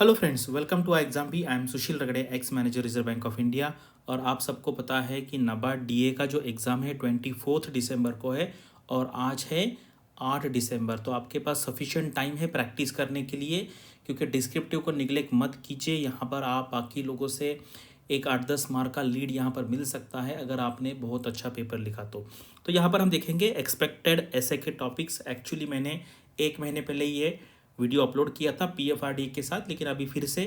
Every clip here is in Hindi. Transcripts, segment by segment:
Hello friends, welcome to exam bee. I am Sushil Ragade, ex manager Reserve Bank of India. और आप सबको पता है कि नाबार्ड डीए का जो एग्ज़ाम है 24 दिसंबर को है और आज है 8 दिसंबर। तो आपके पास सफिशिएंट टाइम है प्रैक्टिस करने के लिए, क्योंकि डिस्क्रिप्टिव को निगलेक्ट मत कीजिए। यहाँ पर आप बाकी लोगों से एक 8-10 मार्क का लीड यहाँ पर मिल सकता है अगर आपने बहुत अच्छा पेपर लिखा तो यहाँ पर हम देखेंगे एक्सपेक्टेड ऐसे के टॉपिक्स। एक्चुअली मैंने 1 महीने पहले ये वीडियो अपलोड किया था पीएफआरडी के साथ, लेकिन अभी फिर से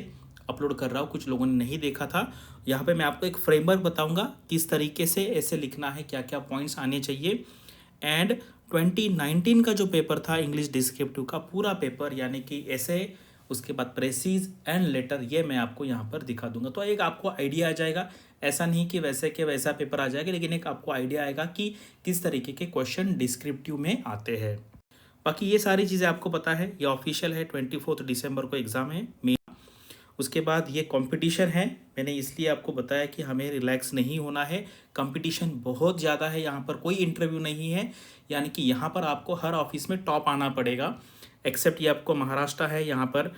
अपलोड कर रहा हूँ। कुछ लोगों ने नहीं देखा था। यहाँ पे मैं आपको एक फ्रेमवर्क बताऊँगा किस तरीके से ऐसे लिखना है, क्या क्या पॉइंट्स आने चाहिए। एंड 2019 का जो पेपर था इंग्लिश डिस्क्रिप्टिव का पूरा पेपर, यानी कि ऐसे उसके बाद प्रेसिज एंड लेटर, ये मैं आपको यहाँ पर दिखा दूंगा। तो एक आपको आइडिया आ जाएगा। ऐसा नहीं कि वैसे के वैसा पेपर आ जाएगा, लेकिन एक आपको आइडिया आएगा कि किस तरीके के क्वेश्चन डिस्क्रिप्टिव में आते हैं। बाकी ये सारी चीज़ें आपको पता है, ये ऑफिशियल है। 24 दिसंबर को एग्ज़ाम है मेन। उसके बाद ये कंपटीशन है। मैंने इसलिए आपको बताया कि हमें रिलैक्स नहीं होना है। कंपटीशन बहुत ज़्यादा है, यहाँ पर कोई इंटरव्यू नहीं है, यानी कि यहाँ पर आपको हर ऑफिस में टॉप आना पड़ेगा। एक्सेप्ट ये आपको महाराष्ट्र है, यहाँ पर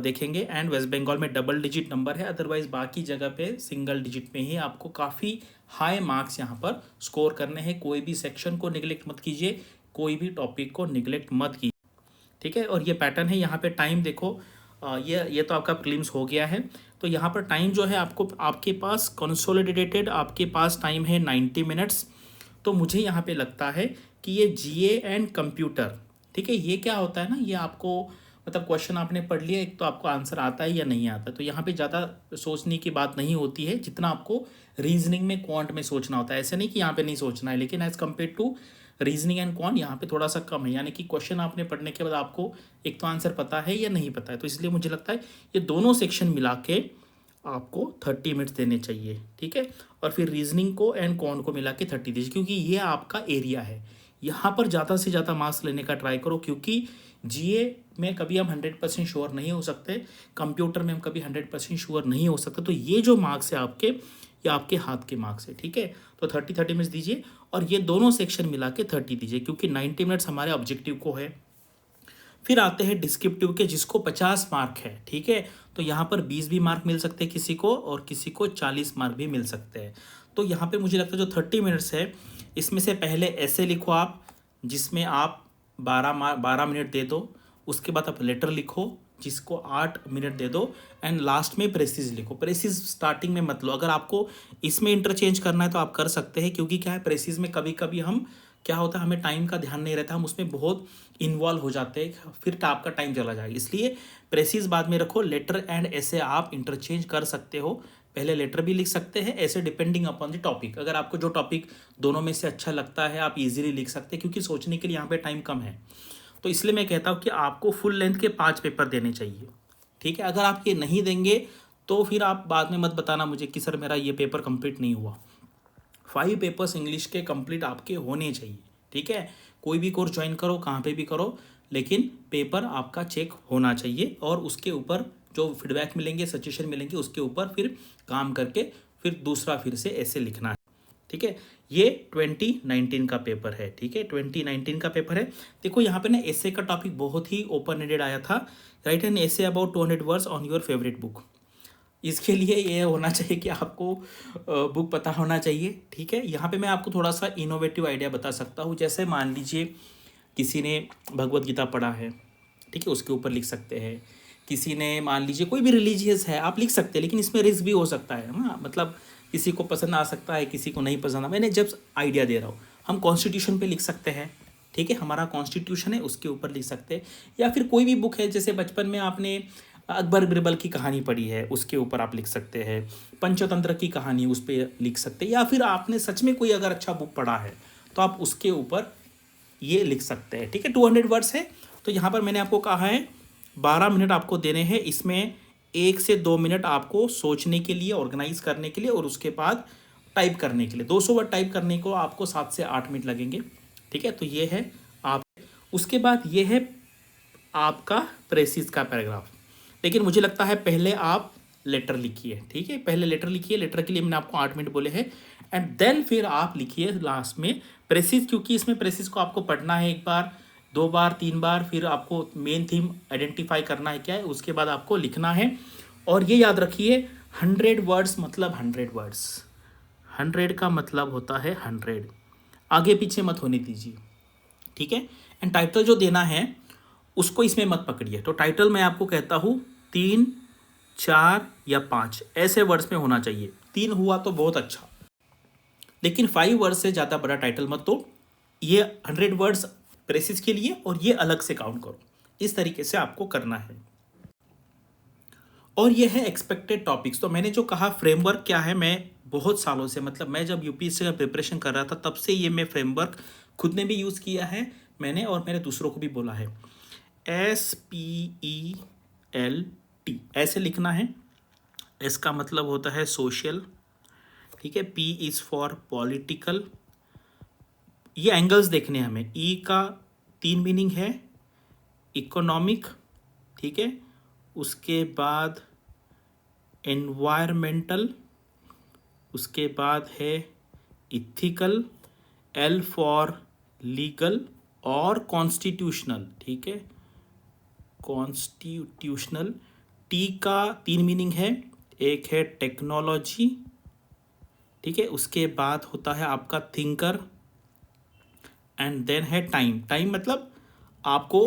देखेंगे, एंड वेस्ट बंगाल में डबल डिजिट नंबर है। अदरवाइज बाकी जगह पे सिंगल डिजिट में ही आपको काफ़ी हाई मार्क्स यहाँ पर स्कोर करने हैं। कोई भी सेक्शन को निगलेक्ट मत कीजिए, कोई भी टॉपिक को निगलेक्ट मत कीजिए, ठीक है। और ये पैटर्न है। यहाँ पे टाइम देखो, ये तो आपका प्रीलिम्स हो गया है। तो यहाँ पर टाइम जो है आपको, आपके पास कंसोलिडेटेड आपके पास टाइम है 90 मिनट्स। तो मुझे यहाँ पे लगता है कि ये जीए एंड कंप्यूटर, ठीक है, ये क्या होता है ना, ये आपको मतलब क्वेश्चन आपने पढ़ लिया, एक तो आपको आंसर आता है या नहीं आता। तो यहाँ पे ज़्यादा सोचने की बात नहीं होती है जितना आपको रीजनिंग में, क्वांट में सोचना होता है। ऐसे नहीं कि यहाँ पे नहीं सोचना है, लेकिन as compare to reasoning and quant यहाँ पे थोड़ा सा कम है। यानी कि क्वेश्चन आपने पढ़ने के बाद आपको एक तो आंसर पता है या नहीं पता है। तो इसलिए मुझे लगता है ये दोनों सेक्शन मिला के आपको 30 मिनट्स देने चाहिए, ठीक है। और फिर रीजनिंग को एंड क्वांट को मिला के 30 दीजिए, क्योंकि ये आपका एरिया है। यहाँ पर ज़्यादा से ज़्यादा मार्क्स लेने का ट्राई करो, क्योंकि जीए में कभी हम 100% श्योर नहीं हो सकते, कंप्यूटर में हम कभी 100% श्योर नहीं हो सकते। तो ये जो मार्क्स है आपके, ये आपके हाथ के मार्क्स है, ठीक है। तो 30 मिनट्स दीजिए और ये दोनों सेक्शन मिला के 30 दीजिए, क्योंकि 90 मिनट्स हमारे ऑब्जेक्टिव को है। फिर आते हैं डिस्क्रिप्टिव के, जिसको 50 मार्क है, ठीक है। तो यहाँ पर 20 भी मार्क मिल सकते हैं किसी को, और किसी को 40 मार्क भी मिल सकते हैं। तो यहाँ पे मुझे लगता है जो 30 मिनट्स है, इसमें से पहले ऐसे लिखो आप, जिसमें आप 12 मिनट दे दो। उसके बाद आप लेटर लिखो, जिसको 8 मिनट दे दो। एंड लास्ट में प्रेसिज लिखो। प्रेसिज स्टार्टिंग में मत लो। अगर आपको इसमें इंटरचेंज करना है तो आप कर सकते हैं, क्योंकि क्या है, प्रेसिज में कभी कभी हम, क्या होता है, हमें टाइम का ध्यान नहीं रहता, हम उसमें बहुत इन्वॉल्व हो जाते हैं, फिर आपका टाइम चला जाएगा। इसलिए प्रेसिज बाद में रखो। लेटर एंड ऐसे आप इंटरचेंज कर सकते हो। पहले लेटर भी लिख सकते हैं, ऐसे डिपेंडिंग अपॉन द टॉपिक। अगर आपको जो टॉपिक दोनों में से अच्छा लगता है आप इजीली लिख सकते हैं, क्योंकि सोचने के लिए यहाँ पे टाइम कम है। तो इसलिए मैं कहता हूँ कि आपको फुल लेंथ के 5 पेपर देने चाहिए, ठीक है। अगर आप ये नहीं देंगे तो फिर आप बाद में मत बताना मुझे कि सर मेरा ये पेपर कंप्लीट नहीं हुआ। 5 पेपर्स इंग्लिश के कंप्लीट आपके होने चाहिए, ठीक है। कोई भी कोर्स ज्वाइन करो, कहाँ पे भी करो, लेकिन पेपर आपका चेक होना चाहिए। और उसके ऊपर जो फीडबैक मिलेंगे, सजेशन मिलेंगे, उसके ऊपर फिर काम करके फिर दूसरा फिर से ऐसे लिखना है, ठीक है। ये 2019 का पेपर है, ठीक है, 2019 का पेपर है। देखो यहाँ पे ना एसे का टॉपिक बहुत ही ओपन एंडेड आया था। Right an essay about 200 words on your favourite book. इसके लिए ये होना चाहिए कि आपको बुक पता होना चाहिए, ठीक है। यहाँ पे मैं आपको थोड़ा सा इनोवेटिव आइडिया बता सकता हूँ। जैसे मान लीजिए किसी ने भगवत गीता पढ़ा है, ठीक है, उसके ऊपर लिख सकते हैं। किसी ने मान लीजिए कोई भी रिलीजियस है, आप लिख सकते हैं, लेकिन इसमें रिस्क भी हो सकता है ना, मतलब किसी को पसंद आ सकता है, किसी को नहीं पसंद आ। मैंने जब आइडिया दे रहा हूँ, हम कॉन्स्टिट्यूशन पे लिख सकते हैं, ठीक है, हमारा कॉन्स्टिट्यूशन है उसके ऊपर लिख सकते हैं। या फिर कोई भी बुक है, जैसे बचपन में आपने अकबर बिरबल की कहानी पढ़ी है, उसके ऊपर आप लिख सकते हैं। पंचतंत्र की कहानी, उस पर लिख सकते हैं। या फिर आपने सच में कोई अगर अच्छा बुक पढ़ा है तो आप उसके ऊपर ये लिख सकते हैं, ठीक है। 200 वर्ड्स है। तो यहाँ पर मैंने आपको कहा है 12 मिनट आपको देने हैं। इसमें 1 से 2 मिनट आपको सोचने के लिए, ऑर्गेनाइज करने के लिए, और उसके बाद टाइप करने के लिए। 200 वर्ड टाइप करने को आपको 7 से 8 मिनट लगेंगे, ठीक है। तो ये है आप, उसके बाद ये है आपका प्रेसिस का पैराग्राफ। लेकिन मुझे लगता है पहले आप लेटर लिखिए, ठीक है, पहले लेटर लिखिए। लेटर के लिए मैंने आपको 8 मिनट बोले हैं। एंड देन फिर आप लिखिए लास्ट में प्रेसिस, क्योंकि इसमें प्रेसिस को आपको पढ़ना है एक बार, 2 बार 3 बार, फिर आपको मेन थीम आइडेंटिफाई करना है क्या है, उसके बाद आपको लिखना है। और ये याद रखिए 100 वर्ड्स मतलब 100 वर्ड्स, 100 का मतलब होता है 100, आगे पीछे मत होने दीजिए, ठीक है। एंड टाइटल जो देना है उसको इसमें मत पकड़िए। तो टाइटल मैं आपको कहता हूँ 3, 4 या 5 ऐसे वर्ड्स में होना चाहिए। 3 हुआ तो बहुत अच्छा, लेकिन 5 वर्ड्स से ज़्यादा बड़ा टाइटल मत दो। ये 100 वर्ड्स प्रेसिस के लिए और ये अलग से काउंट करो, इस तरीके से आपको करना है। और ये है एक्सपेक्टेड टॉपिक्स। तो मैंने जो कहा फ्रेमवर्क क्या है, मैं बहुत सालों से, मतलब मैं जब यूपीएससी का प्रिपरेशन कर रहा था तब से ये मैं फ्रेमवर्क खुद ने भी यूज़ किया है मैंने, और मैंने दूसरों को भी बोला है। SPELT ऐसे लिखना है। एस का मतलब होता है सोशल, ठीक है। P is for political. ये एंगल्स देखने हैं हमें। E का 3 मीनिंग है, इकोनॉमिक, ठीक है। उसके बाद एनवायरमेंटल, उसके बाद है इथिकल, L फॉर लीगल और कॉन्स्टिट्यूशनल, ठीक है, कॉन्स्टिट्यूशनल। T का 3 मीनिंग है, एक है टेक्नोलॉजी, ठीक है। उसके बाद होता है आपका थिंकर, एंड देन है टाइम। टाइम मतलब आपको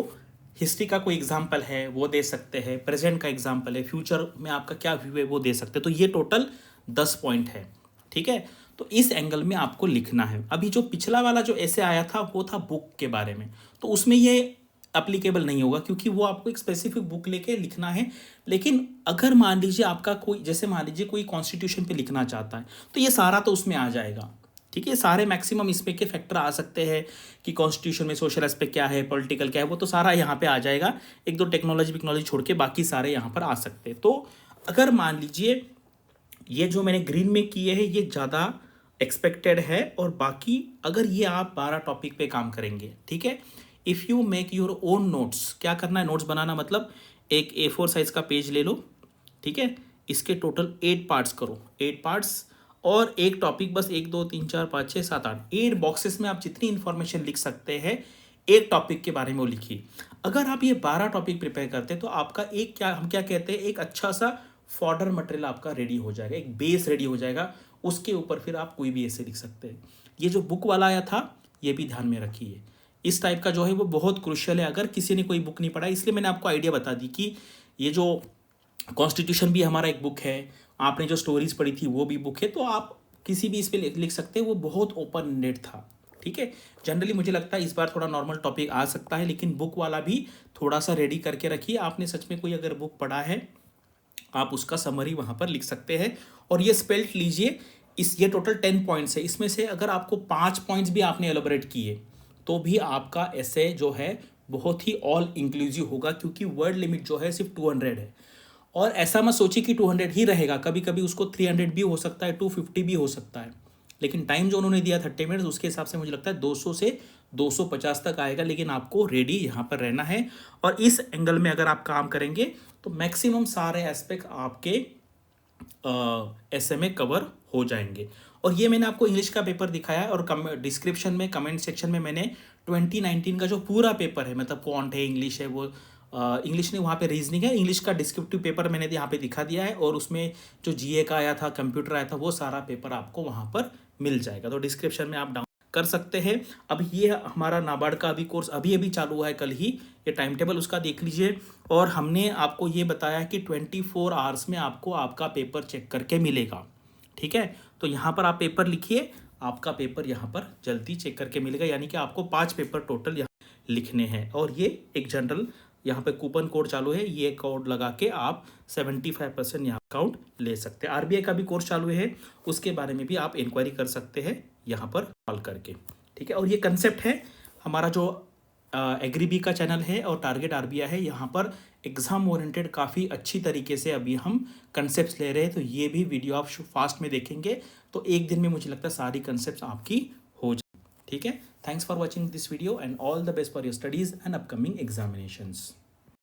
हिस्ट्री का कोई एग्जाम्पल है वो दे सकते हैं, प्रेजेंट का एग्जाम्पल है, फ्यूचर में आपका क्या व्यू है वो दे सकते हैं। तो ये टोटल 10 पॉइंट है, ठीक है। तो इस एंगल में आपको लिखना है। अभी जो पिछला वाला जो ऐसे आया था वो था बुक के बारे में, तो उसमें ये अप्लीकेबल नहीं होगा क्योंकि वो आपको एक स्पेसिफिक बुक लेके लिखना है। लेकिन अगर मान लीजिए आपका कोई, जैसे मान लीजिए कोई कॉन्स्टिट्यूशन पे लिखना चाहता है तो ये सारा तो उसमें आ जाएगा, ठीक है। सारे मैक्सिमम इसमें के फैक्टर आ सकते हैं कि कॉन्स्टिट्यूशन में सोशल एस्पेक्ट क्या है, पॉलिटिकल क्या है, वो तो सारा यहाँ पे आ जाएगा। एक दो टेक्नोलॉजी छोड़ के बाकी सारे यहाँ पर आ सकते हैं। तो अगर मान लीजिए ये जो मैंने ग्रीन में किए हैं ये ज़्यादा एक्सपेक्टेड है, और बाकी अगर ये आप 12 टॉपिक पे काम करेंगे, ठीक है। If you make your own notes, क्या करना है, नोट्स बनाना मतलब एक A4 साइज का पेज ले लो, ठीक है। इसके टोटल 8 पार्ट्स करो, 8 पार्ट्स, और एक टॉपिक बस 1 2 3 4 5 6 7 8 8 बॉक्सेस में आप जितनी इंफॉर्मेशन लिख सकते हैं एक टॉपिक के बारे में वो लिखिए। अगर आप ये 12 टॉपिक प्रिपेयर करते हैं तो आपका एक, क्या हम क्या कहते हैं, एक अच्छा सा फॉर्डर मटेरियल आपका रेडी हो जाएगा, एक बेस रेडी हो जाएगा। उसके ऊपर फिर आप कोई भी ऐसे लिख सकते हैं। ये जो बुक वाला आया था ये भी ध्यान में रखिए, इस टाइप का जो है वो बहुत क्रुशियल है। अगर किसी ने कोई बुक नहीं पढ़ा, इसलिए मैंने आपको आइडिया बता दी कि ये जो कॉन्स्टिट्यूशन भी हमारा एक बुक है, आपने जो स्टोरीज पढ़ी थी वो भी बुक है, तो आप किसी भी इस पर लिख सकते हैं। वो बहुत ओपन एंडेड था, ठीक है। जनरली मुझे लगता है इस बार थोड़ा नॉर्मल टॉपिक आ सकता है, लेकिन बुक वाला भी थोड़ा सा रेडी करके रखिए। आपने सच में कोई अगर बुक पढ़ा है आप उसका समरी वहाँ पर लिख सकते हैं। और ये स्पेल्ट लीजिए, ये टोटल 10 पॉइंट्स है, इसमें से अगर आपको 5 पॉइंट्स भी आपने एलोबरेट किए तो भी आपका ऐसे जो है बहुत ही ऑल इंक्लूसिव होगा, क्योंकि वर्ड लिमिट जो है सिर्फ 200 है। और ऐसा मत सोचिए कि 200 ही रहेगा, कभी कभी उसको 300 भी हो सकता है, 250 भी हो सकता है। लेकिन टाइम जो उन्होंने दिया 30 मिनट्स, उसके हिसाब से मुझे लगता है 200 से 250 तक आएगा। लेकिन आपको रेडी यहाँ पर रहना है, और इस एंगल में अगर आप काम करेंगे तो मैक्सिमम सारे एस्पेक्ट आपके ऐसे में कवर हो जाएंगे। और ये मैंने आपको इंग्लिश का पेपर दिखाया है, और डिस्क्रिप्शन में कमेंट सेक्शन में मैंने 2019 का जो पूरा पेपर है, मतलब क्वांट है, इंग्लिश है, वो इंग्लिश नहीं, वहाँ पे रीजनिंग है, इंग्लिश का डिस्क्रिप्टिव पेपर मैंने यहाँ पे दिखा दिया है। और उसमें जो जीए का आया था, कंप्यूटर आया था, वो सारा पेपर आपको वहाँ पर मिल जाएगा। तो डिस्क्रिप्शन में आप डाउन कर सकते हैं। अब ये हमारा नाबार्ड का अभी कोर्स अभी चालू हुआ है, कल ही ये टाइम टेबल उसका देख लीजिए। और हमने आपको ये बताया कि 24 आवर्स में आपको आपका पेपर चेक करके मिलेगा, ठीक है। तो यहाँ पर आप पेपर लिखिए, आपका पेपर यहाँ पर जल्दी चेक करके मिलेगा। यानी कि आपको 5 पेपर टोटल यहाँ लिखने हैं। और ये एक जनरल यहाँ पे कूपन कोड चालू है, ये कोड लगा के आप 75% यहाँ काउंट ले सकते हैं। आरबीआई का भी कोर्स चालू है, उसके बारे में भी आप इंक्वायरी कर सकते हैं यहाँ पर कॉल करके, ठीक है। और ये कंसेप्ट है हमारा जो एग्रीबी का चैनल है और टारगेट आरबीआई है, यहाँ पर एग्जाम ओरिएंटेड काफ़ी अच्छी तरीके से अभी हम कंसेप्ट ले रहे हैं। तो ये भी वीडियो आप फास्ट में देखेंगे तो एक दिन में मुझे लगता है सारी कंसेप्ट आपकी हो जाए, ठीक है। Thanks for watching this video and all the best for your studies and upcoming examinations.